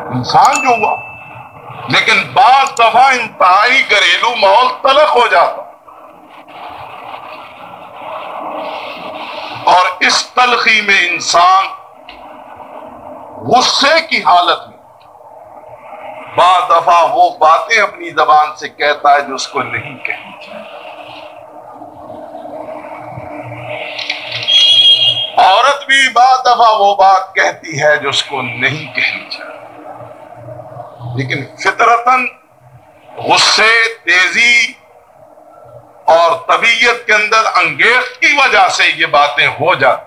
انسان جو ہوا، لیکن بعض دفعہ انتہائی گھریلو ماحول تلخ ہو جاتا، اور اس تلخی میں انسان غصے کی حالت میں بعض دفعہ وہ باتیں اپنی زبان سے کہتا ہے جو اس کو نہیں کہنی چاہیے۔ عورت بھی بعض دفعہ وہ بات کہتی ہے جو اس کو نہیں کہنی چاہیے، لیکن فطرتاً غصے، تیزی اور طبیعت کے اندر انگیخت کی وجہ سے یہ باتیں ہو جاتی۔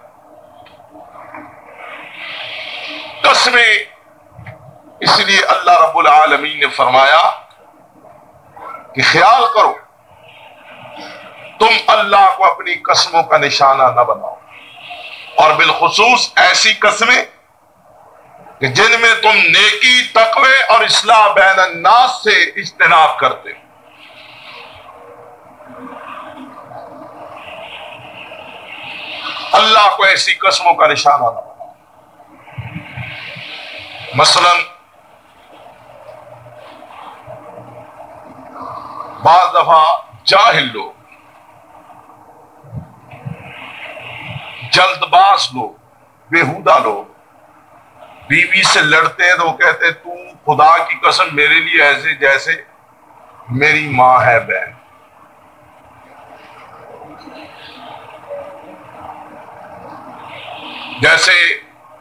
قسمیں، اس لیے اللہ رب العالمین نے فرمایا کہ خیال کرو تم اللہ کو اپنی قسموں کا نشانہ نہ بناؤ، اور بالخصوص ایسی قسمیں کہ جن میں تم نیکی، تقوی اور اصلاح بین الناس سے اجتناب کرتے ہو۔ اللہ کو ایسی قسموں کا نشانہ نہ بناؤ۔ مثلا بعض دفعہ جاہل لوگ، جلد باز لوگ، بےہودہ لوگ بیوی سے لڑتے ہیں تو وہ کہتے ہیں تو خدا کی قسم میرے لیے ایسے جیسے میری ماں ہے بہن۔ جیسے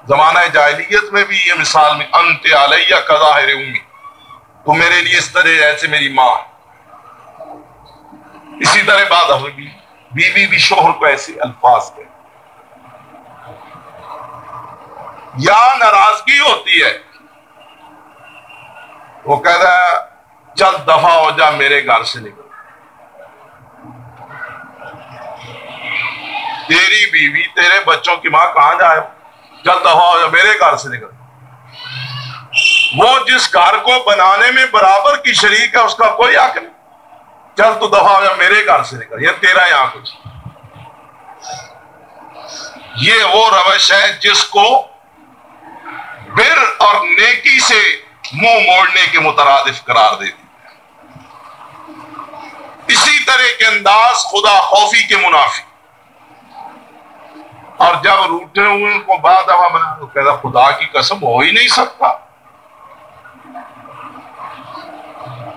زمانہ جاہلیت میں بھی یہ مثال میں انت علیہ کظاہر امی، تو میرے لیے اس طرح ایسے میری ماں ہے۔ اسی طرح بعد بیوی بھی شوہر کو ایسے الفاظ کہتے، یا ناراضگی ہوتی ہے وہ کہتا ہے چل دفع ہو جا میرے گھر سے نکل، تیری بیوی تیرے بچوں کی ماں کہاں جائے، چل دفع ہو جا میرے گھر سے نکل۔ وہ جس گھر کو بنانے میں برابر کی شریک ہے اس کا کوئی حق نہیں، چل تو دفع ہو جا میرے گھر سے نکل، یہ تیرا یہاں کچھ۔ یہ وہ روش ہے جس کو بر اور نیکی سے منہ موڑنے کے مترادف قرار دیتی ہے۔ اسی طرح کے انداز خدا خوفی کے منافی، اور جب روٹے ہوئے ان کو بعد دفعہ بنا تو کہتا خدا کی قسم ہو ہی نہیں سکتا۔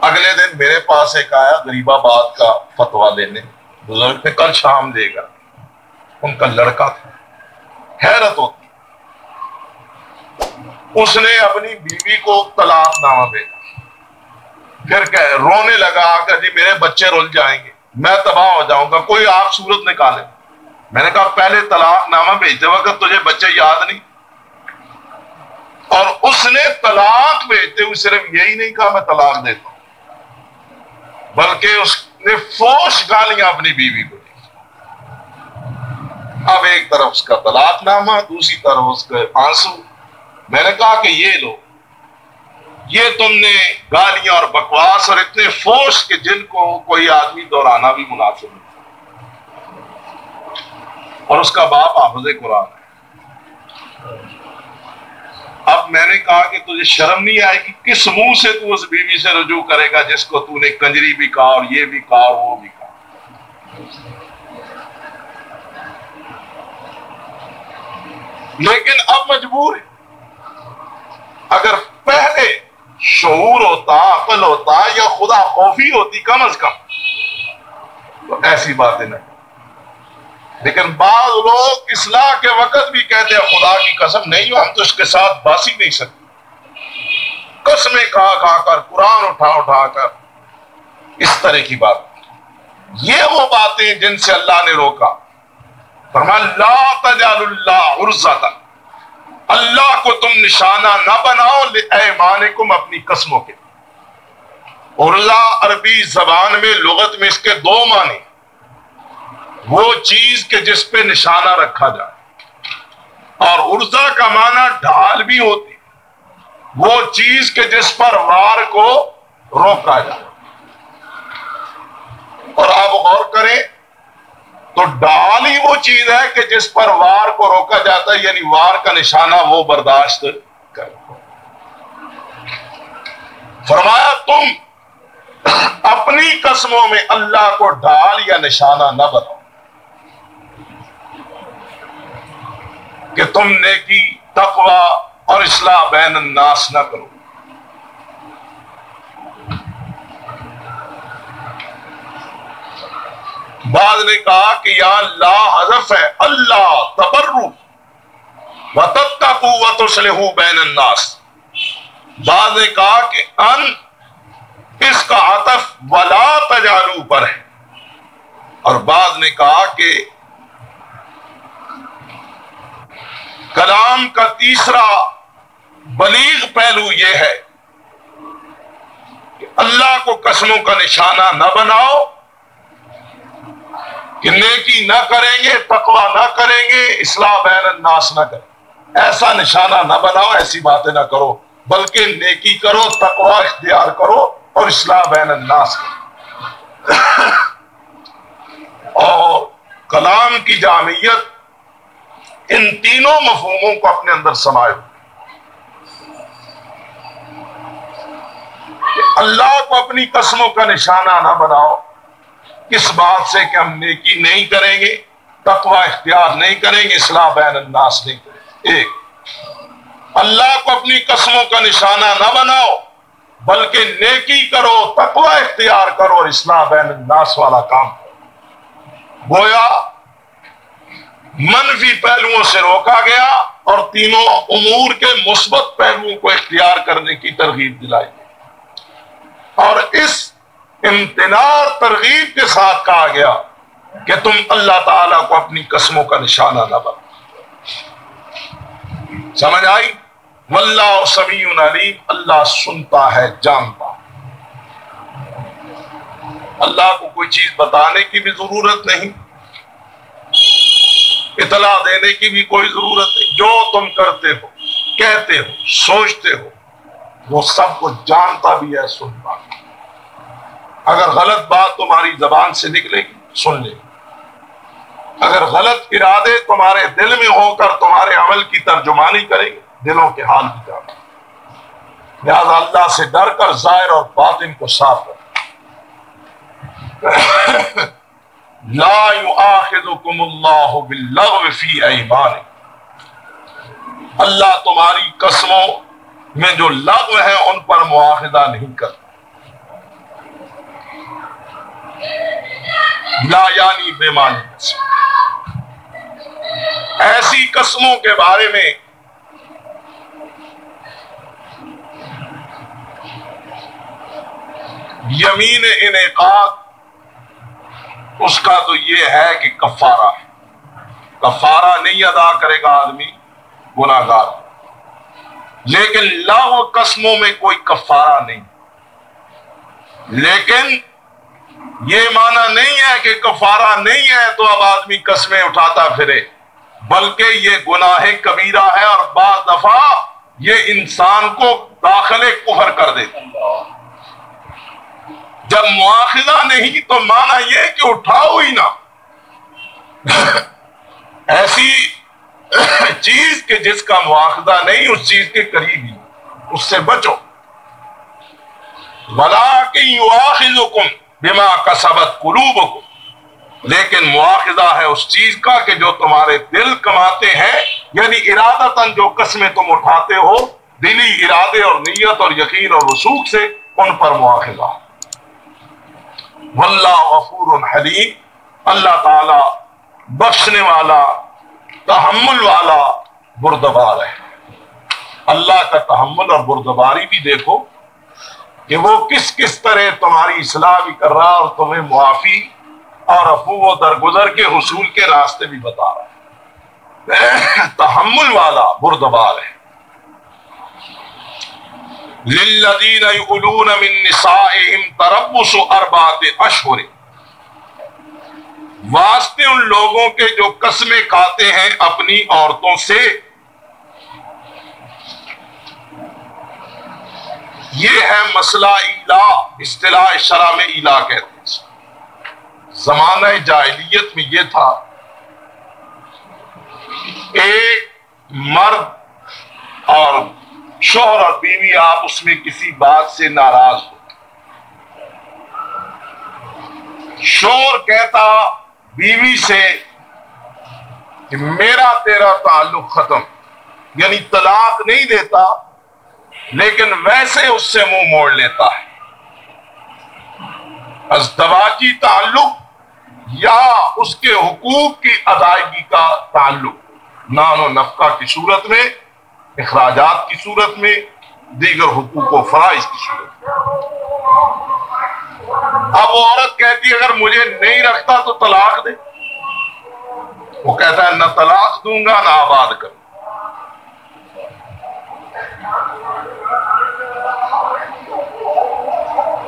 اگلے دن میرے پاس ایک آیا غریب آباد کا فتویٰ لینے، بزرگ نے کل شام دے گا، ان کا لڑکا تھا، حیرت ہوتی، اس نے اپنی بیوی کو طلاق نامہ بھیجا، پھر کہ رونے لگا کہ جی میرے بچے رل جائیں گے، میں تباہ ہو جاؤں گا، کوئی آپ صورت نکالے۔ میں نے کہا پہلے طلاق نامہ بھیجتے وقت تجھے بچے یاد نہیں؟ اور اس نے طلاق بھیجتے ہوئے صرف یہی نہیں کہا میں طلاق دیتا ہوں، بلکہ اس نے فوش گالیاں اپنی بیوی کو دی۔ اب ایک طرف اس کا طلاق نامہ، دوسری طرف اس کے آنسو۔ میں نے کہا کہ یہ لو، یہ تم نے گالیاں اور بکواس اور اتنے فوش کہ جن کو کوئی آدمی دہرانا بھی مناسب نہیں، اور اس کا باپ حافظ قرآن ہے۔ اب میں نے کہا کہ تجھے شرم نہیں آئے گی؟ کس منہ سے تو اس بیوی سے رجوع کرے گا جس کو تو نے کنجری بھی کہا اور یہ بھی کہا اور وہ بھی کہا؟ لیکن اب مجبور ہے۔ اگر پہلے شعور ہوتا، عقل ہوتا یا خدا خوفی ہوتی کم از کم، تو ایسی باتیں نہیں۔ لیکن بعض لوگ اصلاح کے وقت بھی کہتے ہیں خدا کی قسم نہیں، ہم تو اس کے ساتھ بس ہی نہیں سکتے، قسمیں کھا کھا کر، قرآن اٹھا اٹھا کر، اس طرح کی بات۔ یہ وہ باتیں جن سے اللہ نے روکا، فرمایا لا تجعلوا اللہ عرضۃ، اللہ کو تم نشانہ نہ بناؤ لایمانکم، اپنی قسموں کے۔ عرضہ عربی زبان میں لغت میں اس کے دو معنی، وہ چیز کہ جس پہ نشانہ رکھا جائے، اور عرضہ کا معنی ڈھال بھی ہوتی، وہ چیز کہ جس پر وار کو روکا جائے۔ اور آپ غور کریں تو ڈال ہی وہ چیز ہے کہ جس پر وار کو روکا جاتا ہے، یعنی وار کا نشانہ وہ برداشت کرے۔ فرمایا تم اپنی قسموں میں اللہ کو ڈھال یا نشانہ نہ بناؤ کہ تم نیکی، تقوی اور اصلاح بین الناس نہ کرو۔ بعض نے کہا کہ یا لا حذف ہے اللہ تبرو وتتقوا وتصلحوا بین الناس۔ بعض نے کہا کہ ان اس کا عطف ولا تجعلوا پر ہے، اور بعض نے کہا کہ کلام کا تیسرا بلیغ پہلو یہ ہے کہ اللہ کو قسموں کا نشانہ نہ بناؤ کہ نیکی نہ کریں گے، تقوی نہ کریں گے، اصلاح بین الناس نہ کریں، ایسا نشانہ نہ بناؤ، ایسی باتیں نہ کرو، بلکہ نیکی کرو، تقوی اختیار کرو اور اصلاح بین الناس کرو۔ اور کلام کی جامعیت ان تینوں مفہوموں کو اپنے اندر سمائے، کہ اللہ کو اپنی قسموں کا نشانہ نہ بناؤ، کس بات سے کہ ہم نیکی نہیں کریں گے، تقوی اختیار نہیں کریں گے، اصلاح بین الناس نہیں کریں گے۔ ایک، اللہ کو اپنی قسموں کا نشانہ نہ بناؤ بلکہ نیکی کرو، تقوی اختیار کرو اور اصلاح بین الناس والا کام کرو۔ گویا منفی پہلوؤں سے روکا گیا اور تینوں امور کے مثبت پہلوؤں کو اختیار کرنے کی ترغیب دلائی گئی، اور اس امتناع اور ترغیب کے ساتھ کہا گیا کہ تم اللہ تعالیٰ کو اپنی قسموں کا نشانہ نہ بناؤ۔ سمجھ آئی؟ واللہ سمیع علیم، اللہ سنتا ہے، جانتا ہے۔ اللہ کو کوئی چیز بتانے کی بھی ضرورت نہیں، اطلاع دینے کی بھی کوئی ضرورت نہیں، جو تم کرتے ہو، کہتے ہو، سوچتے ہو، وہ سب کو جانتا بھی ہے، سنتا بھی۔ اگر غلط بات تمہاری زبان سے نکلے گی، سن لے گی۔ اگر غلط ارادے تمہارے دل میں ہو کر تمہارے عمل کی ترجمانی کریں گے، دلوں کے حال بھی جانتے ہیں۔ لہذا اللہ سے ڈر کر ظاہر اور باطن کو صاف رکھیں۔ لا یؤاخذکم اللہ باللغو فی ایمانکم، اللہ تمہاری قسموں میں جو لغو ہے ان پر مواخذہ نہیں کرتا۔ لا یعنی بے معنی قسم، ایسی قسموں کے بارے میں یمین انعقاد اس کا تو یہ ہے کہ کفارہ ہے، کفارہ نہیں ادا کرے گا آدمی گناہ گار، لیکن لغو قسموں میں کوئی کفارہ نہیں۔ لیکن یہ معنی نہیں ہے کہ کفارہ نہیں ہے تو اب آدمی قسمیں اٹھاتا پھرے، بلکہ یہ گناہ کبیرہ ہے اور بعض دفعہ یہ انسان کو داخل کفر کر دیتا۔ جب مواخذہ نہیں تو معنی یہ کہ اٹھاؤ ہی نہ، ایسی چیز کہ جس کا مواخذہ نہیں، اس چیز کے قریب ہی، اس سے بچو۔ وَلَٰكِن يُؤَاخِذُكُم بِمَا كَسَبَتْ قُلُوبُكُم، لیکن مواخذہ ہے اس چیز کا کہ جو تمہارے دل کماتے ہیں، یعنی ارادتاً جو قسمیں تم اٹھاتے ہو، دلی ارادے اور نیت اور یقین اور رسوخ سے، ان پر مواخذہ۔ واللہ غفور حلیم، اللہ تعالی بخشنے والا، تحمل والا، بردبار ہے۔ اللہ کا تحمل اور بردباری بھی دیکھو کہ وہ کس طرح تمہاری اصلاح بھی کر رہا اور تمہیں معافی اور عفو و درگزر کے حصول کے راستے بھی بتا رہا ہے۔ تحمل والا، بردبار ہے۔ للذین یؤلون من نسائہم تربص 4 اشہر، واسطے ان لوگوں کے جو قسمیں کھاتے ہیں اپنی عورتوں سے، یہ ہے مسئلہ ایلا، اصطلاح شرع میں ایلا کہتے ہیں۔ زمانہ جاہلیت میں یہ تھا، ایک مرد اور شوہر اور بیوی آپ اس میں کسی بات سے ناراض ہو، شوہر کہتا بیوی سے کہ میرا تیرا تعلق ختم، یعنی طلاق نہیں دیتا لیکن ویسے اس سے منہ موڑ لیتا ہے، ازدواجی تعلق یا اس کے حقوق کی ادائیگی کا تعلق، نان و نفقہ کی صورت میں، اخراجات کی صورت میں، دیگر حقوق و فرائض کی صورت میں۔ اب وہ عورت کہتی ہے اگر مجھے نہیں رکھتا تو طلاق دے، وہ کہتا ہے نہ طلاق دوں گا نہ آباد کروں۔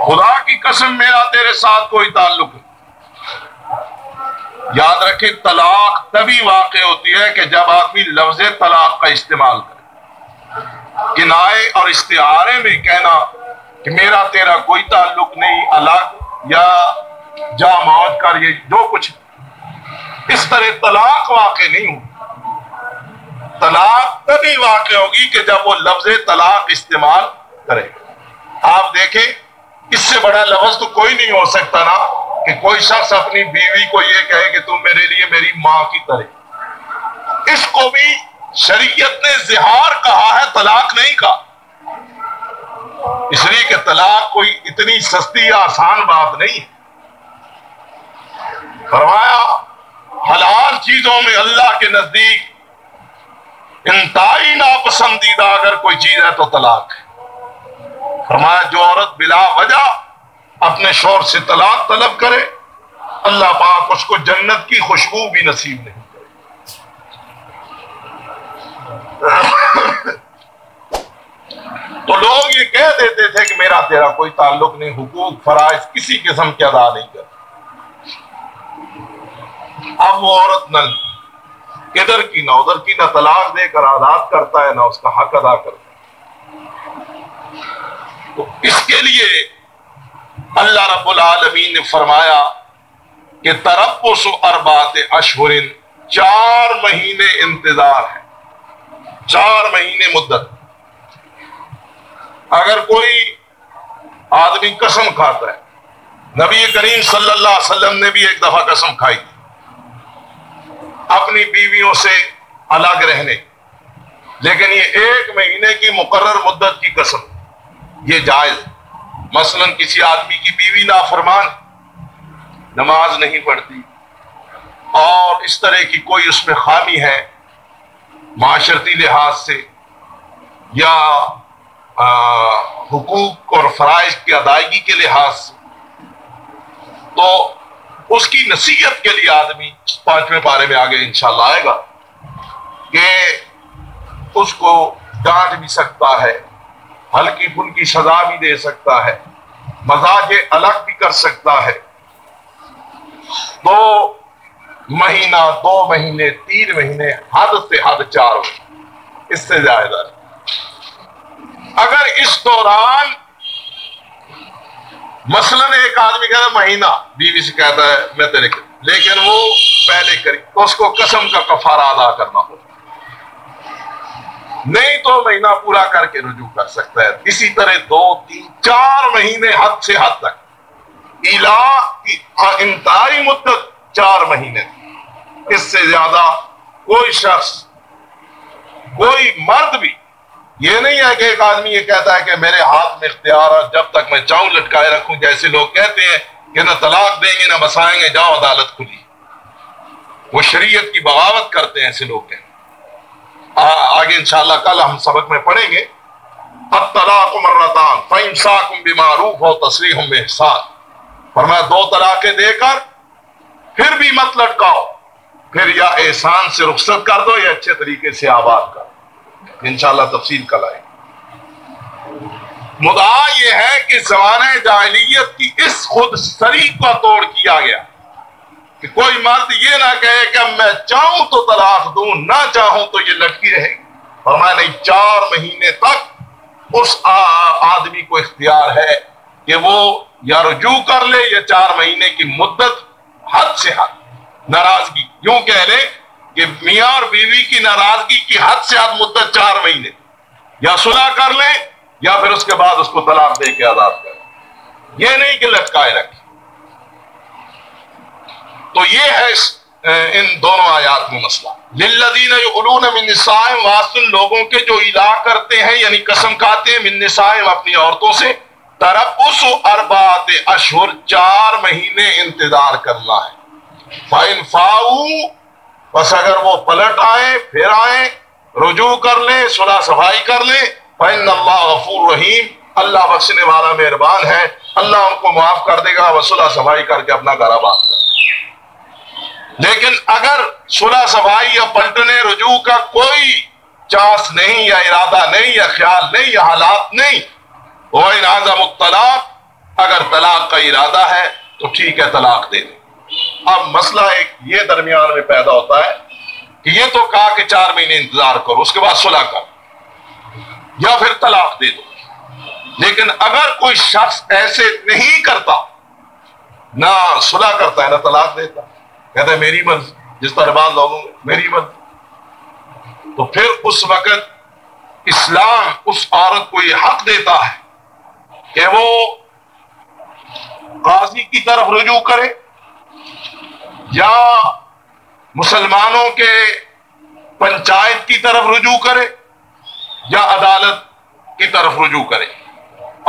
خدا کی قسم میرا تیرے ساتھ کوئی تعلق نہیں۔ یاد رکھیں طلاق تبھی واقع ہوتی ہے کہ جب آدمی لفظ طلاق کا استعمال کرے، کنائے اور استعارے میں کہنا کہ میرا تیرا کوئی تعلق نہیں، الگ یا جا موت کر، یہ جو کچھ اس طرح طلاق واقع نہیں ہو۔ طلاق تبھی واقع ہوگی کہ جب وہ لفظ طلاق استعمال کرے۔ آپ دیکھیں اس سے بڑا لفظ تو کوئی نہیں ہو سکتا نا کہ کوئی شخص اپنی بیوی کو یہ کہے کہ تم میرے لیے میری ماں کی طرح۔ اس کو بھی شریعت نے زہار کہا ہے، طلاق نہیں کہا، اس لیے کہ طلاق کوئی اتنی سستی یا آسان بات نہیں ہے۔ فرمایا حلال چیزوں میں اللہ کے نزدیک انتہائی ناپسندیدہ اگر کوئی چیز ہے تو طلاق ہے۔ فرمایا جو عورت بلا وجہ اپنے شوہر سے طلاق طلب کرے، اللہ پاک اس کو جنت کی خوشبو بھی نصیب نہیں کرے۔ تو لوگ یہ کہہ دیتے تھے کہ میرا تیرا کوئی تعلق نہیں، حقوق فرائض کسی قسم کے ادا نہیں کرتے۔ اب وہ عورت نہ ادھر کی نہ ادھر کی، نہ طلاق دے کر آزاد کرتا ہے نہ اس کا حق ادا کرتا ہے۔ تو اس کے لیے اللہ رب العالمین نے فرمایا کہ تربص اربعۃ اشہر، 4 مہینے انتظار ہے، 4 مہینے مدت۔ اگر کوئی آدمی قسم کھاتا ہے، نبی کریم صلی اللہ علیہ وسلم نے بھی ایک دفعہ قسم کھائی تھی اپنی بیویوں سے الگ رہنے، لیکن یہ 1 مہینے کی مقرر مدت کی قسم یہ جائز۔ مثلا کسی آدمی کی بیوی نافرمان، نماز نہیں پڑھتی اور اس طرح کی کوئی اس میں خامی ہے معاشرتی لحاظ سے یا حقوق اور فرائض کی ادائیگی کے لحاظ سے، تو اس کی نصیحت کے لیے آدمی 5ویں پارے میں آگے انشاءاللہ آئے گا کہ اس کو ڈانٹ بھی سکتا ہے، ہلکی پھلکی سزا بھی دے سکتا ہے، مزاج الگ بھی کر سکتا ہے۔ 2 مہینہ، 2 مہینے، 3 مہینے، حد سے حد 4 مہینے، اس سے زیادہ۔ اگر اس دوران مثلاً ایک آدمی کہتا ہے مہینہ بیوی سے کہتا ہے میں تیرے کے، لیکن وہ پہلے کری تو اس کو قسم کا کفارہ ادا کرنا ہوگا، نہیں تو مہینہ پورا کر کے رجوع کر سکتا ہے۔ اسی طرح 2، 3، 4 مہینے حد سے حد تک، ایلا کی انتہائی مدت 4 مہینے، اس سے زیادہ کوئی شخص، کوئی مرد بھی یہ نہیں ہے کہ ایک آدمی یہ کہتا ہے کہ میرے ہاتھ میں اختیار ہے، جب تک میں چاہوں لٹکائے رکھوں، جیسے لوگ کہتے ہیں کہ نہ طلاق دیں گے نہ بسائیں گے، جاؤ عدالت کھلی۔ وہ شریعت کی بغاوت کرتے ہیں ایسے لوگ کہتے ہیں۔ آگے انشاءاللہ کل ہم سبق میں پڑھیں گے الطلاق مرتان فامساک بمعروف و تسریح باحسان، فرمایا 2 طلاقیں دے کر پھر بھی مت لٹکاؤ، پھر یا احسان سے رخصت کر دو یا اچھے طریقے سے آباد کر دو۔ انشاءاللہ تفصیل کل آئے۔ مدعا یہ ہے کہ زمانہ جاہلیت کی اس خود سری کا توڑ کیا گیا کہ کوئی مرد یہ نہ کہے کہ میں چاہوں تو طلاق دوں، نہ چاہوں تو یہ لٹکی رہے گی۔ فرمایا نہیں، 4 مہینے تک اس آدمی کو اختیار ہے کہ وہ یا رجوع کر لے یا 4 مہینے کی مدت حد سے حد ناراضگی، یوں کہہ لے کہ میاں اور بیوی کی ناراضگی کی حد سے حد مدت 4 مہینے، یا صلح کر لیں یا پھر اس کے بعد اس کو طلاق دے کے آزاد کر لیں، یہ نہیں کہ لٹکائے رکھیں۔ تو یہ ہے ان دونوں آیات میں مسئلہ۔ للذین یؤلون من نسائہم، واسطے لوگوں کے جو الا کرتے ہیں یعنی قسم کھاتے ہیں، من نسائہم اپنی عورتوں سے، تربص اربعۃ اشہر 4 مہینے انتظار کرنا ہے۔ فإن فاؤوا، بس اگر وہ پلٹ آئیں پھر آئیں رجوع کر لیں صلح صفائی کر لیں، فإن اللہ غفور رحیم، اللہ بخشنے والا مہربان ہے، اللہ ان کو معاف کر دے گا، وہ صلح صفائی کر کے اپنا گھر آباد کر۔ لیکن اگر صلح صفائی یا پلٹنے رجوع کا کوئی چانس نہیں یا ارادہ نہیں یا خیال نہیں یا حالات نہیں، وَإِنْ عَزَمُوا الطَّلَاقَ، اگر طلاق کا ارادہ ہے تو ٹھیک ہے طلاق دے دیں۔ اب مسئلہ ایک یہ درمیان میں پیدا ہوتا ہے کہ یہ تو کہا کہ 4 مہینے انتظار کرو اس کے بعد صلح کرو یا پھر طلاق دے دو، لیکن اگر کوئی شخص ایسے نہیں کرتا، نہ صلح کرتا ہے نہ طلاق دیتا، کہتا ہے میری مرضی، جس طرح بعض لوگوں میری مرضی، تو پھر اس وقت اسلام اس عورت کو یہ حق دیتا ہے کہ وہ قاضی کی طرف رجوع کرے یا مسلمانوں کے پنچایت کی طرف رجوع کرے یا عدالت کی طرف رجوع کرے،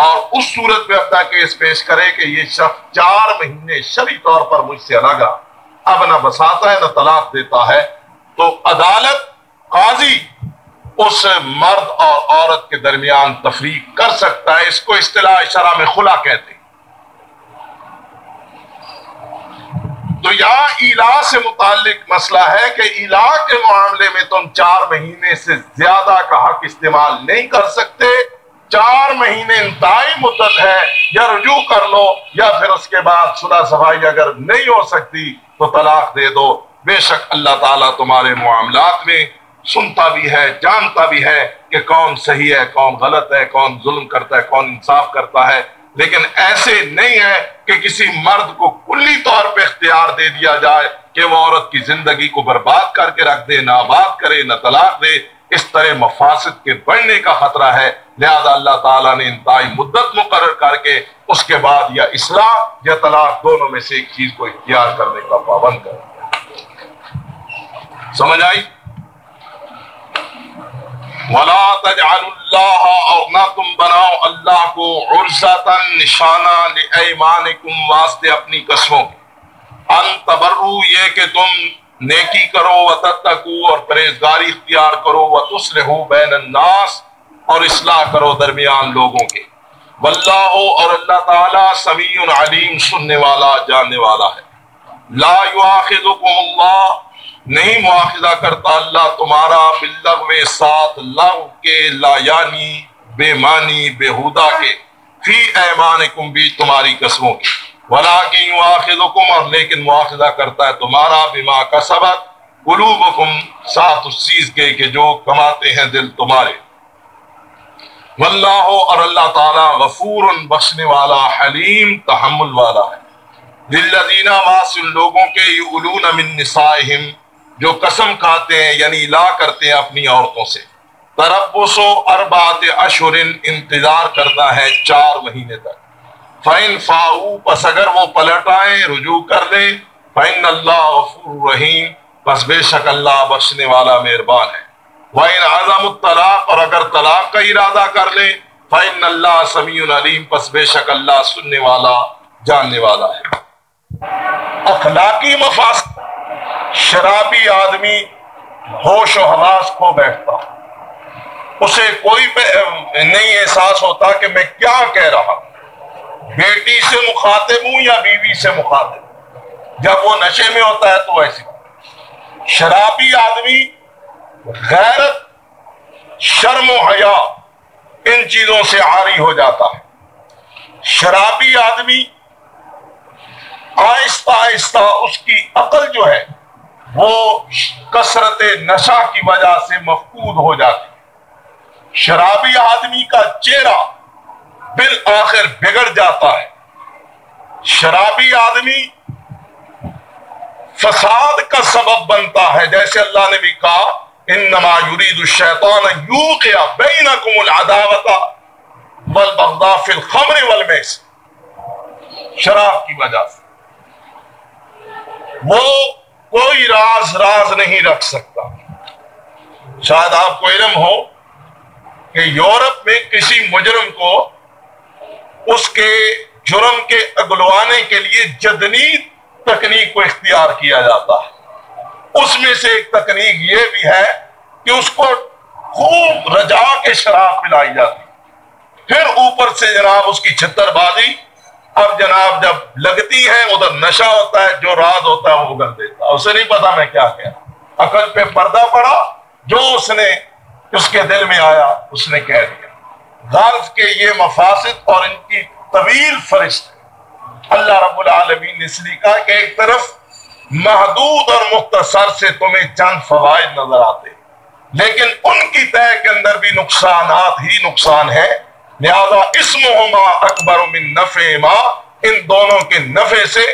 اور اس صورت میں اپنا کیس پیش کرے کہ یہ شخص 4 مہینے شرعی طور پر مجھ سے الگ اب نہ بساتا ہے نہ طلاق دیتا ہے، تو عدالت قاضی اس مرد اور عورت کے درمیان تفریق کر سکتا ہے۔ اس کو اصطلاح شرع میں خلا کہتے ہیں۔ تو یہاں ایلا سے متعلق مسئلہ ہے کہ ایلا کے معاملے میں تم 4 مہینے سے زیادہ کا حق استعمال نہیں کر سکتے، 4 مہینے انتہائی مدت ہے، یا رجوع کر لو یا پھر اس کے بعد صلح صفائی اگر نہیں ہو سکتی تو طلاق دے دو۔ بے شک اللہ تعالیٰ تمہارے معاملات میں سنتا بھی ہے، جانتا بھی ہے کہ کون صحیح ہے کون غلط ہے، کون ظلم کرتا ہے کون انصاف کرتا ہے، لیکن ایسے نہیں ہے کہ کسی مرد کو کلی طور پہ اختیار دے دیا جائے کہ وہ عورت کی زندگی کو برباد کر کے رکھ دے، نہ آباد کرے نہ طلاق دے۔ اس طرح مفاسد کے بڑھنے کا خطرہ ہے، لہذا اللہ تعالیٰ نے انتہائی مدت مقرر کر کے اس کے بعد یا اصلاح یا طلاق دونوں میں سے ایک چیز کو اختیار کرنے کا پابند کر دیا۔ سمجھ آئی؟ وَلَا تَجْعَلُوا اللَّهَ، اور نہ تم بناؤ اللہ کو عُرْضَةً نشانہ لِأَيْمَانِكُمْ واسطے اپنی قسموں کے، ان تبروا یہ کہ تم نیکی کرو، وتتقوا اور پرہیزگاری اختیار کرو، وتصلحوا بین الناس اور اصلاح کرو درمیان لوگوں کے، واللہ اور اللہ تعالیٰ سمیع علیم سننے والا جاننے والا ہے۔ لا یؤاخذکم اللہ، نہیں مواخذہ کرتا اللہ تمہارا، باللغو ساتھ لغو کے، لا یعنی بے معنی بےہودہ کے، فی ایمانکم بھی تمہاری قسموں کے، ولیکن یؤاخذکم اور لیکن مواخذہ کرتا ہے تمہارا، بما کسبت قلوبکم ساتھ اس چیز کے کہ جو کماتے ہیں دل تمہارے، واللہ اور اللہ تعالیٰ غفور بخشنے والا، حلیم تحمل والا ہے۔ للذین واسل لوگوں کے، یؤلون من نسائہم جو قسم کھاتے ہیں یعنی لا کرتے ہیں اپنی عورتوں سے، تربص 4 اشہر انتظار کرنا ہے 4 مہینے تک، فإن فاؤوا پس اگر وہ پلٹ آئیں رجوع کر لیں، فإن اللہ غفور رحیم پس بے شک اللہ بخشنے والا مہربان ہے، وإن عزموا الطلاق اور اگر طلاق کا ارادہ کر لیں، فإن اللہ سمیع علیم پس بے شک اللہ سننے والا جاننے والا ہے۔ اخلاقی مفاسد، شرابی آدمی ہوش و حواس کھو بیٹھتا، اسے کوئی نہیں احساس ہوتا کہ میں کیا کہہ رہا ہوں، بیٹی سے مخاطب ہوں یا بیوی سے مخاطب، جب وہ نشے میں ہوتا ہے تو ایسی۔ شرابی آدمی غیرت، شرم و حیا ان چیزوں سے عاری ہو جاتا ہے۔ شرابی آدمی آہستہ آہستہ اس کی عقل جو ہے وہ کثرت نشہ کی وجہ سے مفقود ہو جاتی ہے۔ شرابی آدمی کا چہرہ بالآخر بگڑ جاتا ہے۔ شرابی آدمی فساد کا سبب بنتا ہے، جیسے اللہ نے بھی کہا انما یرید الشیطان ان یوقع بینکم العداوۃ والبغضاء فی الخمر والمیسر، شراب کی وجہ سے وہ کوئی راز نہیں رکھ سکتا۔ شاید آپ کو علم ہو کہ یورپ میں کسی مجرم کو اس کے جرم کے اگلوانے کے لیے جدید تکنیک کو اختیار کیا جاتا ہے۔ اس میں سے ایک تکنیک یہ بھی ہے کہ اس کو خوب رجا کے شراب پلائی جاتی، پھر اوپر سے جناب اس کی چھتر بازی، اب جناب جب لگتی ہے ادھر نشہ ہوتا ہے، جو راز ہوتا ہے وہ کر دیتا ہے، اسے نہیں پتا میں کیا کہہ رہا، عقل پہ پردہ پڑا، جو اس کے دل میں آیا اس نے کہہ دیا۔ غرض کے یہ مفاسد اور ان کی طویل فہرست اللہ رب العالمین نے اس لیے کہا کہ ایک طرف محدود اور مختصر سے تمہیں چند فوائد نظر آتے، لیکن ان کی طے کے اندر بھی نقصانات ہی نقصان ہے، لہذا اسمہما اکبر من نفعہما، ان دونوں کے نفع سے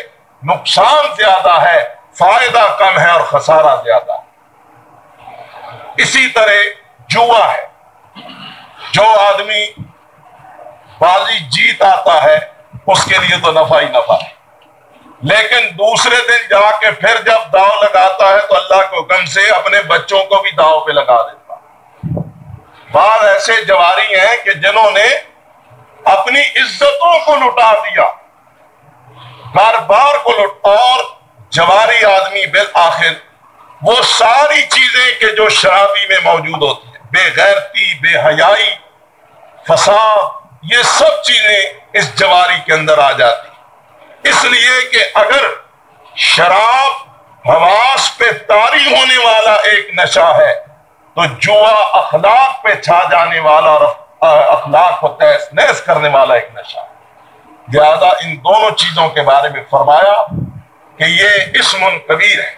نقصان زیادہ ہے، فائدہ کم ہے اور خسارہ زیادہ ہے۔ اسی طرح جوا ہے، جو آدمی بازی جیت آتا ہے اس کے لیے تو نفع ہی نفع ہے، لیکن دوسرے دن جا کے پھر جب داؤ لگاتا ہے تو اللہ کے حکم سے اپنے بچوں کو بھی داؤ پہ لگا دیتا ہے۔ بعض ایسے جواری ہیں کہ جنہوں نے اپنی عزتوں کو لٹا دیا، بار بار کو اور جواری آدمی بالآخر وہ ساری چیزیں کہ جو شرابی میں موجود ہوتی ہیں، بے غیرتی، بے حیائی، فساد، یہ سب چیزیں اس جواری کے اندر آ جاتی، اس لیے کہ اگر شراب حواس پہ طاری ہونے والا ایک نشہ ہے تو جوا اخلاق پہ چھا جانے والا اور اخلاق کو تہس نہس کرنے والا ایک نشہ ہے۔ لہذا ان دونوں چیزوں کے بارے میں فرمایا کہ یہ اسم کبیر ہے،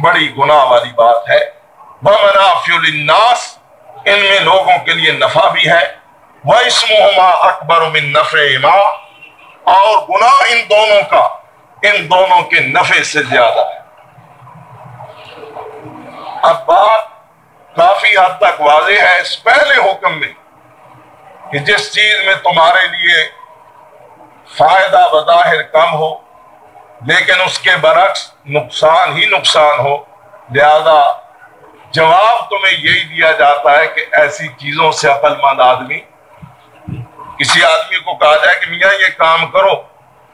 بڑی گناہ والی بات ہے، وَمَنَافِعُ لِلنَّاسِ، ان میں لوگوں کے لیے نفع بھی ہے، وَإِسْمُهُمَا أَكْبَرُ مِن نَّفْعِهِمَا، اور گناہ ان دونوں کا ان دونوں کے نفع سے زیادہ ہے۔ اب بات کافی حد تک واضح ہے اس پہلے حکم میں کہ جس چیز میں تمہارے لیے فائدہ بظاہر کم ہو لیکن اس کے برعکس نقصان ہی نقصان ہو، لہذا جواب تمہیں یہی دیا جاتا ہے کہ ایسی چیزوں سے عقل مند آدمی، کسی آدمی کو کہا جائے کہ میاں یہ کام کرو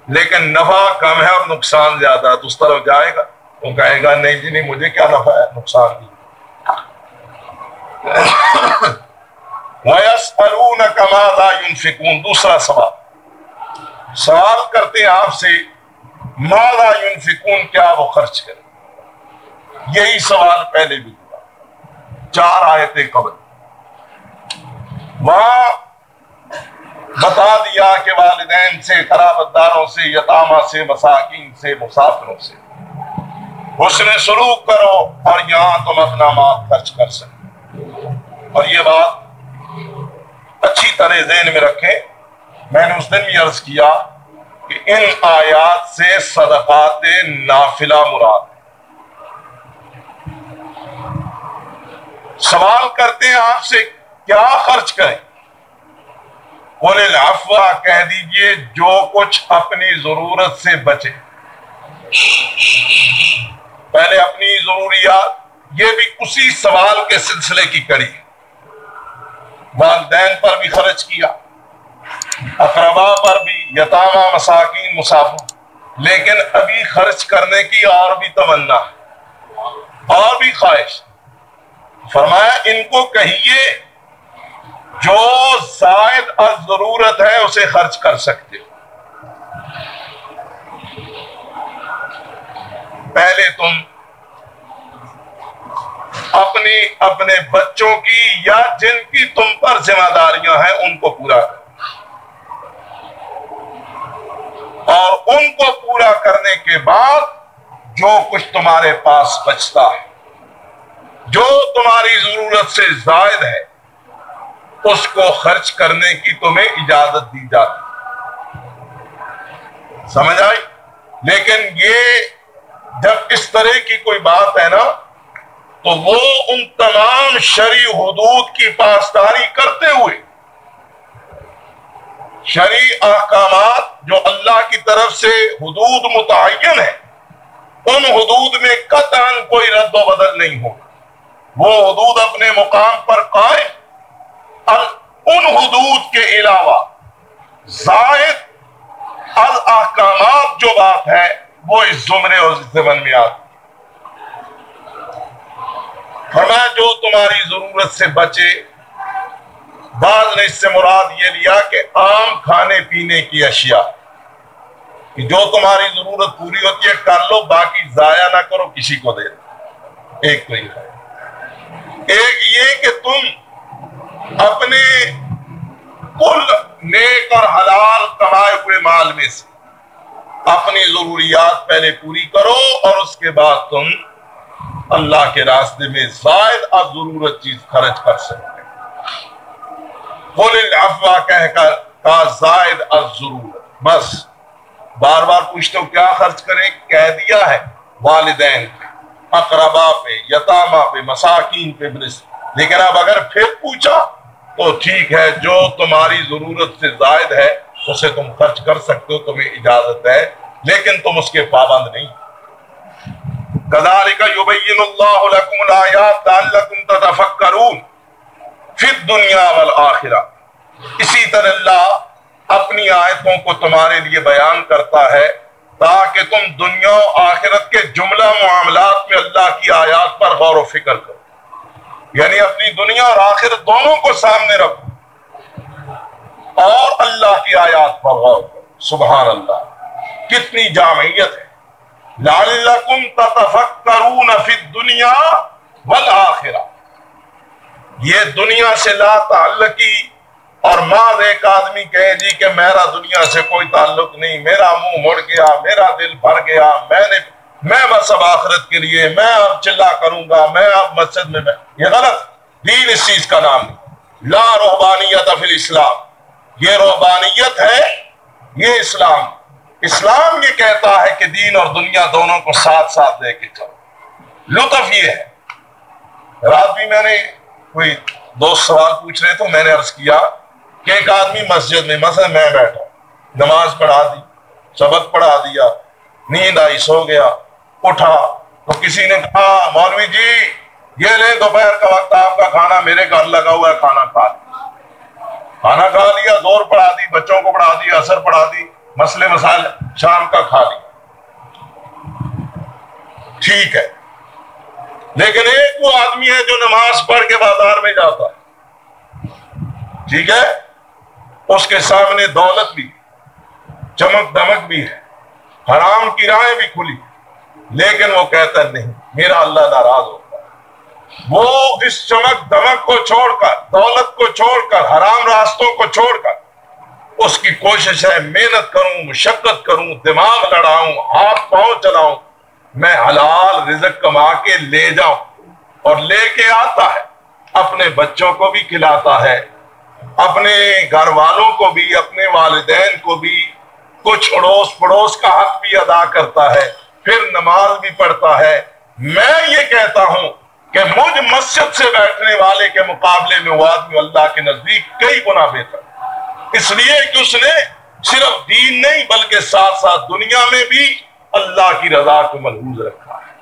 لیکن نفع کم ہے اور نقصان زیادہ ہے، تو اس طرف جائے گا، وہ کہے گا نہیں جی نہیں، مجھے کیا نفع ہے، نقصان بھی۔ وَيَسْأَلُونَكَ مَاذَا يُنْفِقُونَ، دوسرا سوال کرتے ہیں آپ سے، ماذا ينفقون، کیا وہ خرچ کریں؟ یہی سوال پہلے بھی ہوا 4 آیتیں قبل، وہاں بتا دیا کہ والدین سے، قرابت داروں سے، یتامہ سے، مساکین سے، مسافروں سے حسن سلوک کرو، اور یہاں تم اپنا مال خرچ کر سکتے۔ اور یہ بات اچھی طرح ذہن میں رکھیں، میں نے اس دن بھی عرض کیا کہ ان آیات سے صدقات نافلہ مراد ہے۔ سوال کرتے ہیں آپ سے کیا خرچ کریں؟ قُلِ الْعَفْوَ، کہہ دیجئے جو کچھ اپنی ضرورت سے بچے۔ پہلے اپنی ضروریات، یہ بھی اسی سوال کے سلسلے کی کڑی ہے۔ والدین پر بھی خرچ کیا، اقربا پر بھی، یتامہ، مساکین، مسافر، لیکن ابھی خرچ کرنے کی اور بھی تمنا ہے اور بھی خواہش۔ فرمایا ان کو کہیے جو زائد از ضرورت ہے اسے خرچ کر سکتے ہو۔ پہلے تم اپنے بچوں کی یا جن کی تم پر ذمہ داریاں ہیں ان کو پورا کرو، اور ان کو پورا کرنے کے بعد جو کچھ تمہارے پاس بچتا ہے، جو تمہاری ضرورت سے زائد ہے، اس کو خرچ کرنے کی تمہیں اجازت دی جاتی۔ سمجھ آئی؟ لیکن یہ جب اس طرح کی کوئی بات ہے نا تو وہ ان تمام شرعی حدود کی پاسداری کرتے ہوئے شرعی احکامات جو اللہ کی طرف سے حدود متعین ہے ان حدود میں قطعاً کوئی رد و بدل نہیں ہوگا، وہ حدود اپنے مقام پر قائم، ان حدود کے علاوہ زائد الاحکامات جو بات ہے وہ اس زمرے اور ضمن میں آتی۔ فرمایا جو تمہاری ضرورت سے بچے، بعض نے اس سے مراد یہ لیا کہ عام کھانے پینے کی اشیاء، کہ جو تمہاری ضرورت پوری ہوتی ہے کر لو، باقی ضائع نہ کرو، کسی کو دے دو۔ ایک تو یہ ہے، ایک یہ کہ تم اپنے کل نیک اور حلال کمائے ہوئے مال میں سے اپنی ضروریات پہلے پوری کرو اور اس کے بعد تم اللہ کے راستے میں زائد اب ضرورت چیز خرچ کر سکتے قل العفو کہہ کر کا زائد الضرورت، بس بار بار پوچھتے ہو کیا خرچ کریں، کہہ دیا ہے والدین پہ، اقربا پہ، یتامہ پہ، مساکین پہ، لیکن اب اگر پھر پوچھا تو ٹھیک ہے جو تمہاری ضرورت سے زائد ہے اسے تم خرچ کر سکتے ہو، تمہیں اجازت ہے، لیکن تم اس کے پابند نہیں۔ كذلك يبين الله لكم الآيات لعلكم تتفكرون فی الدنیا والآخرہ، اسی طرح اللہ اپنی آیتوں کو تمہارے لیے بیان کرتا ہے تاکہ تم دنیا و آخرت کے جملہ معاملات میں اللہ کی آیات پر غور و فکر کرو، یعنی اپنی دنیا اور آخرت دونوں کو سامنے رکھو اور اللہ کی آیات پر غور کرو۔ سبحان اللہ، کتنی جامعیت ہے۔ لعلکم تتفکرون فی الدنیا والآخرہ، یہ دنیا سے لا تعلقی، اور بعض ایک آدمی کہے جی کہ میرا دنیا سے کوئی تعلق نہیں، میرا منہ مڑ گیا، میرا دل بھر گیا، میں بس اب آخرت کے لیے میں اب چلا کروں گا، میں اب مسجد میں یہ غلط، دین اس چیز کا نام نہیں۔ لا رہبانیت فی الاسلام، یہ رہبانیت ہے، یہ اسلام یہ کہتا ہے کہ دین اور دنیا دونوں کو ساتھ ساتھ لے کے چلو۔ لطف یہ ہے، رات بھی میں نے کوئی دوست سوال پوچھ رہے تو میں نے عرض کیا کہ ایک آدمی مسجد میں مثلا میں بیٹھا، نماز پڑھا دی، سبق پڑھا دیا، نیند آئی، سو گیا، اٹھا تو کسی نے کہا مولوی جی یہ لیں دوپہر کا وقت آپ کا کھانا میرے گھر لگا ہوا ہے، کھانا کھا لیا، کھانا کھا لیا، زور پڑھا دی، بچوں کو پڑھا دی، اثر پڑھا دی، مسئلے مسائل شام کا کھا لیا، ٹھیک ہے۔ لیکن ایک وہ آدمی ہے جو نماز پڑھ کے بازار میں جاتا ہے، ٹھیک ہے، اس کے سامنے دولت بھی، چمک دمک بھی ہے، حرام کی راہیں بھی کھلی، لیکن وہ کہتا ہے نہیں میرا اللہ ناراض ہوتا ہے۔ وہ اس چمک دمک کو چھوڑ کر، دولت کو چھوڑ کر، حرام راستوں کو چھوڑ کر اس کی کوشش ہے محنت کروں، مشقت کروں، دماغ لڑاؤں، ہاتھ پاؤں چلاؤں، میں حلال رزق کما کے لے جاؤں، اور لے کے آتا ہے، اپنے بچوں کو بھی کھلاتا ہے، اپنے گھر والوں کو بھی، اپنے والدین کو بھی، کچھ اڑوس پڑوس کا حق بھی ادا کرتا ہے، پھر نماز بھی پڑھتا ہے۔ میں یہ کہتا ہوں کہ مجھ مسجد سے بیٹھنے والے کے مقابلے میں وہ آدمی اللہ کے نزدیک کئی گنا بہتر، اس لیے کہ اس نے صرف دین نہیں بلکہ ساتھ ساتھ دنیا میں بھی اللہ کی رضا کو ملحوظ رکھا ہے۔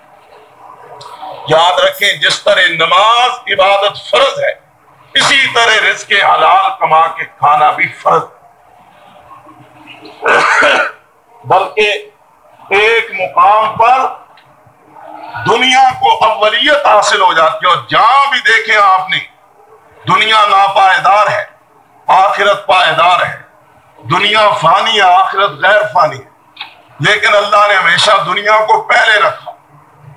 یاد رکھیں جس طرح نماز عبادت فرض ہے، اسی طرح رزق حلال کما کے کھانا بھی فرض بلکہ ایک مقام پر دنیا کو اولیت حاصل ہو جاتی ہے، اور جہاں بھی دیکھیں آپ نے دنیا ناپائیدار ہے، آخرت پائیدار ہے، دنیا فانی ہے، آخرت غیر فانی ہے، لیکن اللہ نے ہمیشہ دنیا کو پہلے رکھا،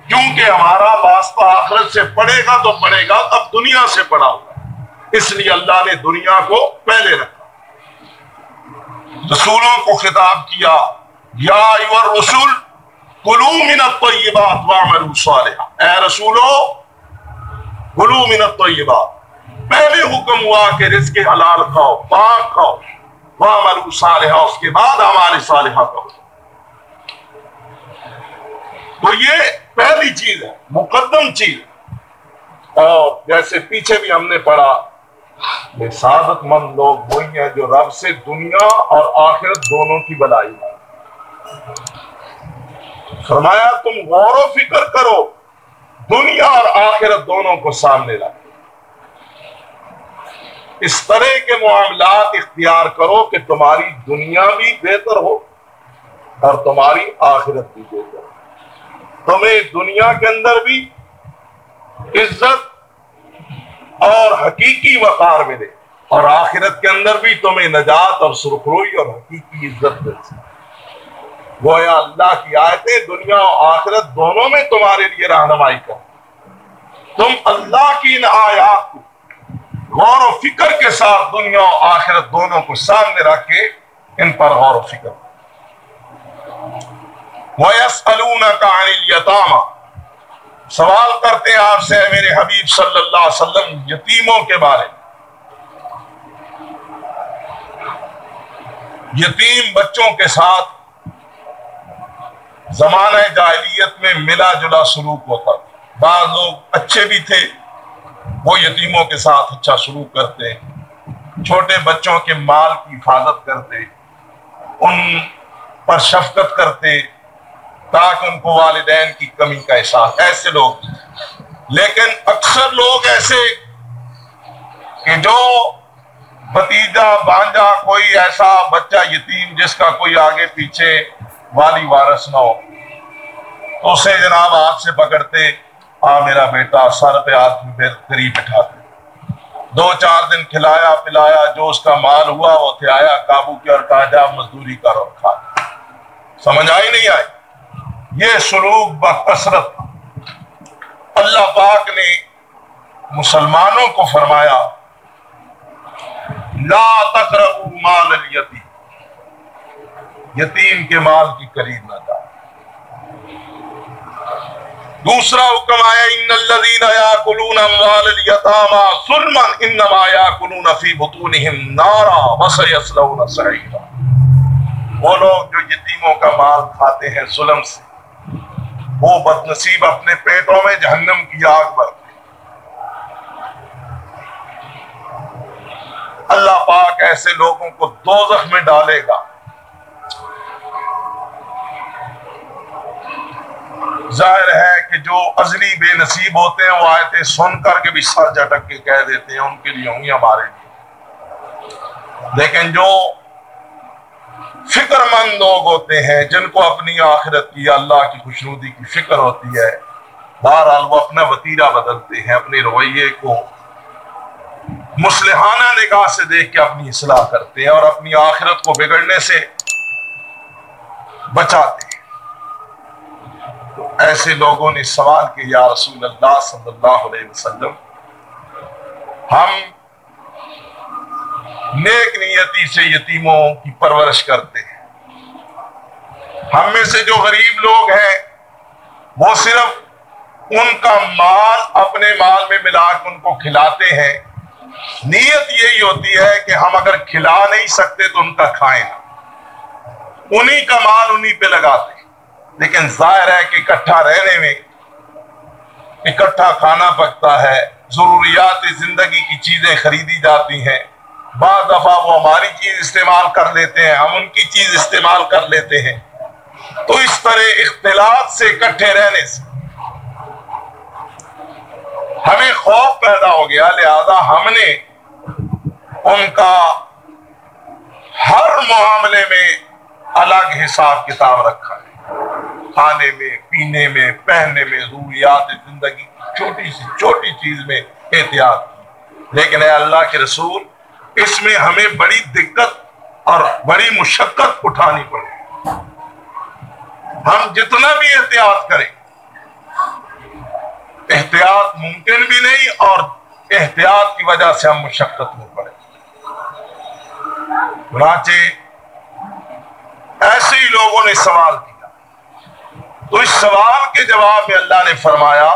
کیونکہ ہمارا واسطہ آخرت سے پڑے گا تو پڑے گا، اب دنیا سے پڑا ہوگا، اس لیے اللہ نے دنیا کو پہلے رکھا۔ رسولوں کو خطاب کیا، یا ایھا الرسول کلوا من الطیبات واعملوا صالحا، اے رسولو کلوا من الطیبات، پہلے حکم ہوا کہ رزق حلال کھاؤ، پاک کھاؤ، واعملوا صالحا، اس کے بعد اعمال صالحہ کرو۔ تو یہ پہلی چیز ہے، مقدم چیز، اور جیسے پیچھے بھی ہم نے پڑھا کہ سعادت مند لوگ وہی ہیں جو رب سے دنیا اور آخرت دونوں کی بلائی. فرمایا تم غور و فکر کرو، دنیا اور آخرت دونوں کو سامنے رکھ، اس طرح کے معاملات اختیار کرو کہ تمہاری دنیا بھی بہتر ہو اور تمہاری آخرت بھی بہتر ہو. تمہیں دنیا کے اندر بھی عزت اور حقیقی وقار ملے اور آخرت کے اندر بھی تمہیں نجات اور سرخروئی اور حقیقی عزت مل سکے. گویا اللہ کی آیتیں دنیا اور آخرت دونوں میں تمہارے لیے رہنمائی کر. تم اللہ کی ان آیات کو غور و فکر کے ساتھ دنیا و آخرت دونوں کو سامنے رکھ کے ان پر غور و فکر. وَيَسْأَلُونَكَ عَنِ الْيَتَامَى، سوال کرتے ہیں آپ سے میرے حبیب صلی اللہ علیہ وسلم یتیموں کے بارے میں. یتیم بچوں کے ساتھ زمانہ جاہلیت میں ملا جلا سلوک ہوتا تھا. بعض لوگ اچھے بھی تھے، وہ یتیموں کے ساتھ اچھا سلوک کرتے، چھوٹے بچوں کے مال کی حفاظت کرتے، ان پر شفقت کرتے تاکہ ان کو والدین کی کمی کا احساس. ایسے لوگ. لیکن اکثر لوگ ایسے کہ جو بھتیجا بانجا کوئی ایسا بچہ یتیم جس کا کوئی آگے پیچھے والی وارث نہ ہو تو اسے جناب ہاتھ سے پکڑتے، میرا بیٹا، سر پہ ہاتھ میں قریب بٹھاتے، 2-4 دن کھلایا پلایا، جو اس کا مال ہوا وہ تھے آیا قابو کیا اور کہا جا مزدوری کرو کھا. سمجھ آئی نہیں آئی؟ یہ سلوک بکثرت. اللہ پاک نے مسلمانوں کو فرمایا لا تقربوا مال الیتیم، یتیم کے مال کی قریب نہ جاؤ. دوسرا حکم آیا ان الذین یاکلون اموال الیتامی ظلما انما یاکلون فی بطونہم نارا وسیصلون سعیرا. وہ لوگ جو یتیموں کا مال کھاتے ہیں ظلم سے، وہ بد نصیب اپنے پیٹوں میں جہنم کی آگ بھرتے. اللہ پاک ایسے لوگوں کو دوزخ میں ڈالے گا. ظاہر ہے کہ جو ازلی بے نصیب ہوتے ہیں وہ آیتیں سن کر کے بھی سر جھٹک کے کہہ دیتے ہیں ان کے لیے ہوں گی ہمارے لیے. لیکن جو فکر مند لوگ ہوتے ہیں جن کو اپنی آخرت کی اللہ کی خوشنودی کی فکر ہوتی ہے، بہرحال وہ اپنا وتیرہ بدلتے ہیں، اپنے رویے کو مصلحانہ نگاہ سے دیکھ کے اپنی اصلاح کرتے ہیں اور اپنی آخرت کو بگڑنے سے بچاتے ہیں. تو ایسے لوگوں نے سوال کیا یا رسول اللہ صلی اللہ علیہ وسلم، ہم نیک نیتی سے یتیموں کی پرورش کرتے ہیں، ہم میں سے جو غریب لوگ ہیں وہ صرف ان کا مال اپنے مال میں ملا کے ان کو کھلاتے ہیں. نیت یہی ہوتی ہے کہ ہم اگر کھلا نہیں سکتے تو ان کا کھائیں، انہی کا مال انہی پہ لگاتے. لیکن ظاہر ہے کہ اکٹھا رہنے میں اکٹھا کھانا پکتا ہے، ضروریات زندگی کی چیزیں خریدی جاتی ہیں، بعض دفعہ وہ ہماری چیز استعمال کر لیتے ہیں، ہم ان کی چیز استعمال کر لیتے ہیں. تو اس طرح اختلاط سے اکٹھے رہنے سے ہمیں خوف پیدا ہو گیا، لہذا ہم نے ان کا ہر معاملے میں الگ حساب کتاب رکھا ہے. کھانے میں، پینے میں، پہننے میں، ضروریات زندگی چھوٹی سی چھوٹی چیز میں احتیاط کی. لیکن اے اللہ کے رسول، اس میں ہمیں بڑی دقت اور بڑی مشقت اٹھانی پڑے. ہم جتنا بھی احتیاط کریں احتیاط ممکن بھی نہیں اور احتیاط کی وجہ سے ہم مشقت میں پڑے. چنانچہ ایسے ہی لوگوں نے سوال کیا تو اس سوال کے جواب میں اللہ نے فرمایا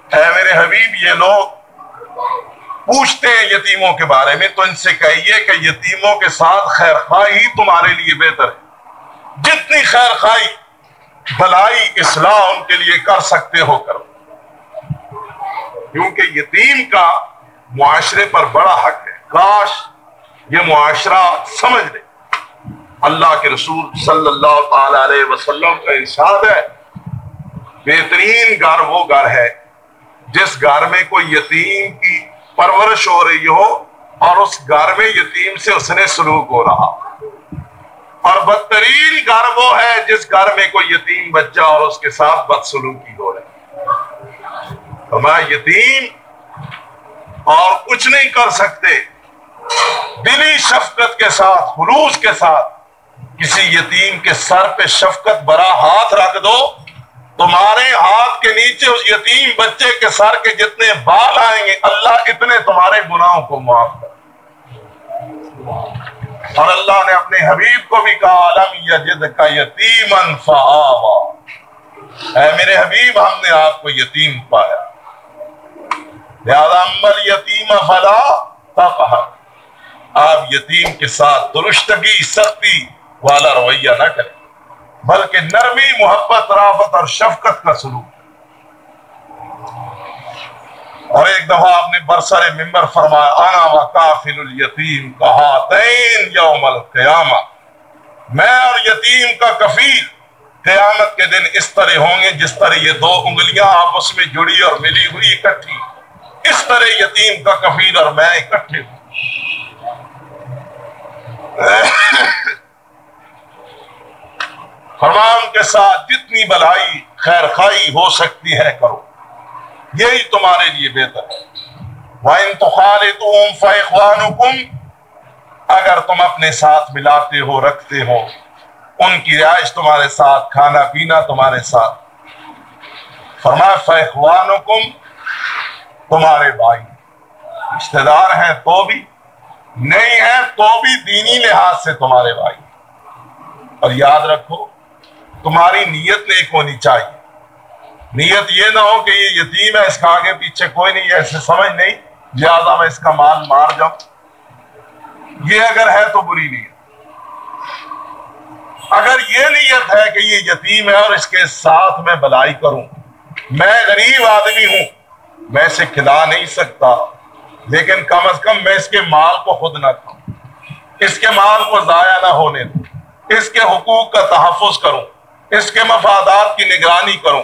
اے میرے حبیب، یہ لوگ پوچھتے ہیں یتیموں کے بارے میں تو ان سے کہیے کہ یتیموں کے ساتھ خیر خواہی تمہارے لیے بہتر ہے. جتنی خیر خواہی، بھلائی، اصلاح ان کے لیے کر سکتے ہو کرو. کیونکہ یتیم کا معاشرے پر بڑا حق ہے. کاش یہ معاشرہ سمجھ لے. اللہ کے رسول صلی اللہ تعالی علیہ وسلم کا ارشاد ہے بہترین گھر وہ گھر ہے جس گھر میں کوئی یتیم کی پرورش ہو رہی ہو اور اس گھر میں یتیم سے اس نے سلوک ہو رہا. اور بدترین گھر وہ ہے جس گھر میں کوئی یتیم بچہ اور اس کے ساتھ بدسلوکی ہو رہی. ہمارا یتیم اور کچھ نہیں کر سکتے. دلی شفقت کے ساتھ خلوص کے ساتھ کسی یتیم کے سر پہ شفقت بھرا ہاتھ رکھ دو, تمہارے ہاتھ کے نیچے اس یتیم بچے کے سر کے جتنے بال آئیں گے اللہ اتنے تمہارے گناہوں کو معاف کر. اور اللہ نے اپنے حبیب کو بھی کہا الم یجدک یتیما فآوی, اے میرے حبیب ہم نے آپ کو یتیم پایا, لہذا اما الیتیم فلا تقہر, آپ یتیم کے ساتھ درشتگی سختی والا رویہ نہ کریں بلکہ نرمی محبت رافت اور شفقت کا سلوک. اور ایک دفعہ آپ نے برسر ممبر فرمایا انا وکافل الیتیم کہاتین یوم القیامہ, میں اور یتیم کا کفیل قیامت کے دن اس طرح ہوں گے جس طرح یہ دو انگلیاں آپس میں جڑی اور ملی ہوئی اکٹھی, اس طرح یتیم کا کفیل اور میں اکٹھے ہوں. فرمان کے ساتھ جتنی بھلائی خیر خائی ہو سکتی ہے کرو, یہی تمہارے لیے بہتر ہے. وَإِن تُخَالِطُهُمْ فَإِخْوَانُكُمْ, اگر تم اپنے ساتھ ملاتے ہو رکھتے ہو, ان کی رہائش تمہارے ساتھ, کھانا پینا تمہارے ساتھ. فرمایا فَإِخْوَانُكُمْ, تمہارے بھائی, رشتہ دار ہیں تو بھی, نہیں ہیں تو بھی دینی لحاظ سے تمہارے بھائی. اور یاد رکھو تمہاری نیت نیک ہونی چاہیے. نیت یہ نہ ہو کہ یہ یتیم ہے, اس کا آگے پیچھے کوئی نہیں ہے, ایسے سمجھ نہیں لہٰذا میں اس کا مال مار جاؤں. یہ اگر ہے تو بری نیت. اگر یہ نیت ہے کہ یہ یتیم ہے اور اس کے ساتھ میں بھلائی کروں, میں غریب آدمی ہوں, میں اسے کھلا نہیں سکتا, لیکن کم از کم میں اس کے مال کو خود نہ کھاؤں, اس کے مال کو ضائع نہ ہونے دوں, اس کے حقوق کا تحفظ کروں, اس کے مفادات کی نگرانی کروں,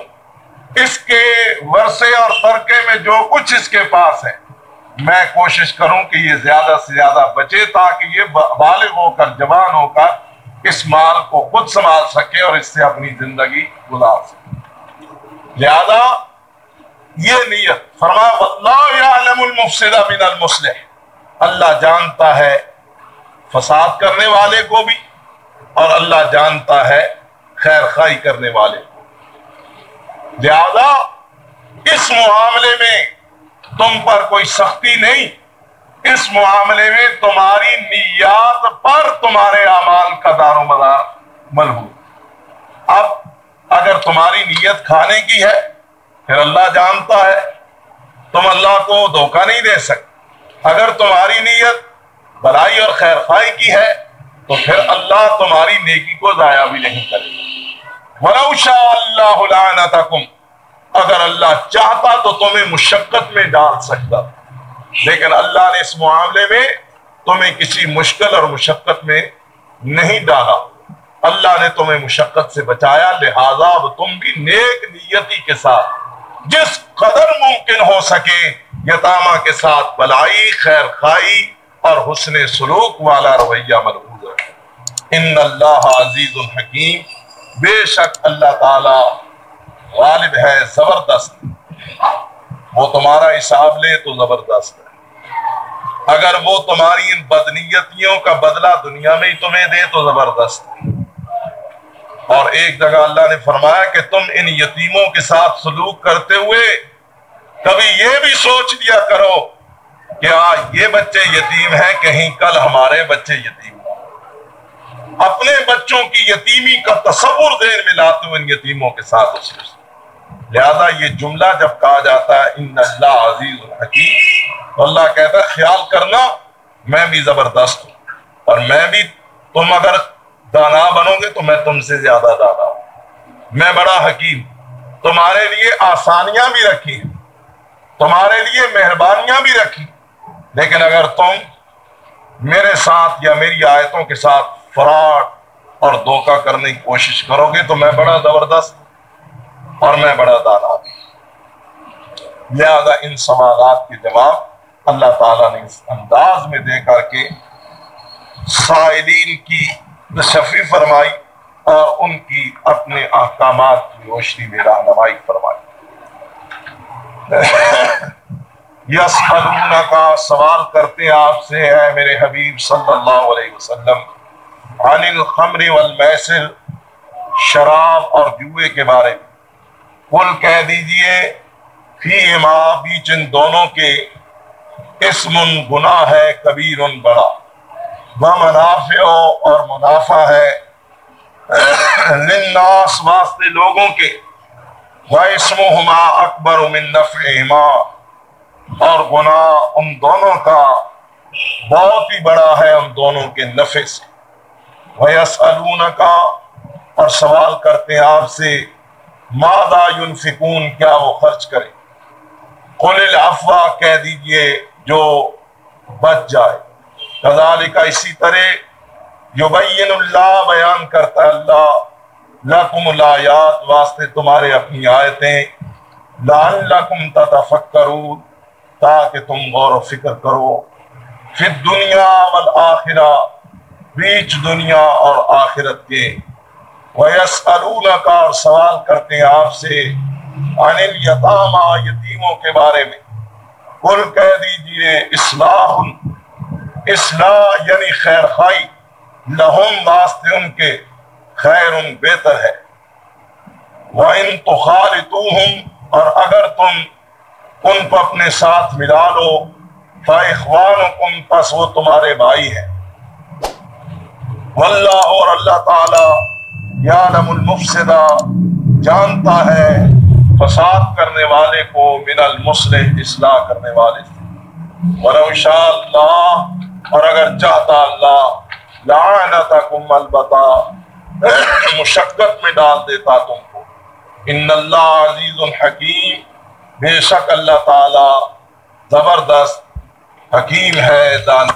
اس کے ورثے اور ترکے میں جو کچھ اس کے پاس ہے میں کوشش کروں کہ یہ زیادہ سے زیادہ بچے تاکہ یہ بالغ ہو کر جوان ہو کر اس مال کو خود سنبھال سکے اور اس سے اپنی زندگی گزار سکے. لہذا یہ نیت. فرمایا واللہ یعلم المفسد من المصلح, اللہ جانتا ہے فساد کرنے والے کو بھی اور اللہ جانتا ہے خیر خائی کرنے والے کو. لہذا اس معاملے میں تم پر کوئی سختی نہیں, اس معاملے میں تمہاری نیات پر تمہارے اعمال کا دار و مدار ملحوظ. اب اگر تمہاری نیت کھانے کی ہے پھر اللہ جانتا ہے, تم اللہ کو دھوکہ نہیں دے سکتے. اگر تمہاری نیت بھلائی اور خیر خائی کی ہے تو پھر اللہ تمہاری نیکی کو ضائع بھی نہیں کرے گا. وَلَوْ شَاءَ اللَّهُ لَعَنَتَكُمْ, اگر اللہ چاہتا تو تمہیں مشقت میں ڈال سکتا, لیکن اللہ نے اس معاملے میں تمہیں کسی مشکل اور مشقت میں نہیں ڈالا. اللہ نے تمہیں مشقت سے بچایا, لہذا اب تم بھی نیک نیتی کے ساتھ جس قدر ممکن ہو سکے یتامہ کے ساتھ بھلائی خیر خائی اور حسن سلوک والا رویہ ملحوظ ہے. ان اللہ عزیز الحکیم, بے شک اللہ تعالی غالب ہے, زبردست, وہ تمہارا حساب لے تو زبردست ہے. اگر وہ تمہاری ان بدنیتیوں کا بدلہ دنیا میں ہی تمہیں دے تو زبردست ہے. اور ایک جگہ اللہ نے فرمایا کہ تم ان یتیموں کے ساتھ سلوک کرتے ہوئے کبھی یہ بھی سوچ لیا کرو کہ یہ بچے یتیم ہیں, کہیں کل ہمارے بچے یتیم. اپنے بچوں کی یتیمی کا تصور ذہن میں لاتے ہوئے ان یتیموں کے ساتھ اس. لہذا یہ جملہ جب کہا جاتا ہے ان اللہ عزیز الحکیم, تو اللہ کہتا ہے خیال کرنا میں بھی زبردست ہوں, اور میں بھی, تم اگر دانا بنو گے تو میں تم سے زیادہ دانا ہوں, میں بڑا حکیم. تمہارے لیے آسانیاں بھی رکھی ہیں, تمہارے لیے مہربانیاں بھی رکھی، لیکن اگر تم میرے ساتھ یا میری آیتوں کے ساتھ فراڈ اور دھوکہ کرنے کی کوشش کرو گے تو میں بڑا زبردست اور میں بڑا دانا بھی۔ لہذا ان سوالات کے جواب اللہ تعالیٰ نے اس انداز میں دے کر کے سائلین کی تشفی فرمائی اور ان کی اپنے احکامات کی روشنی میں رہنمائی فرمائی۔ یسألونک کا سوال کرتے ہیں آپ سے اے میرے حبیب صلی اللہ علیہ وسلم، عن الخمر والمیسر، شراب اور جوئے کے بارے میں۔ قل کہہ دیجئے فیہما بیچ ان دونوں کے اسم گناہ ہے کبیر بڑا، ومنافع اور منافع ہے للناس واسطے لوگوں کے، واسمہما اکبر من نفعہما اور گناہ ان دونوں کا بہت ہی بڑا ہے ان دونوں کے نفع سے۔ وَيَسْأَلُونَكَ اور سوال کرتے ہیں آپ سے ماذا ينفقون کیا وہ خرچ کریں، قل العفو کہہ دیجئے جو بچ جائے، کذالک اسی طرح یبین اللہ بیان کرتا ہے اللہ لکم الآیات واسطے تمہارے اپنی آیتیں، لعلکم تتفکرون تاکہ تم غور و فکر کرو، فی الدنیا والآخرہ بیچ دنیا اور آخرت کے، وَيَسْأَلُونَكَ اور سوال کرتے ہیں آپ سے عن الیتامیٰ یتیموں کے بارے میں، قل کہہ دیجئے اصلاح یعنی خیر خائی، لہم واسطے ان کے خیر بہتر ہے، وَإِن تُخَالِطُوهُمْ اور اگر تم ان کو اپنے ساتھ ملا لو، فَإِخْوَانُكُمْ پس وہ تمہارے بھائی ہیں، واللہ اور اللہ تعالی یعلم المفسد جانتا ہے فساد کرنے والے کو من المصلح اصلاح کرنے والے سے، ولو شاء اللہ اور اگر چاہتا اللہ لعنتکم البتہ مشقت میں ڈال دیتا تم کو، ان اللہ عزیز حکیم بے شک اللہ تعالی زبردست حکیم ہے دان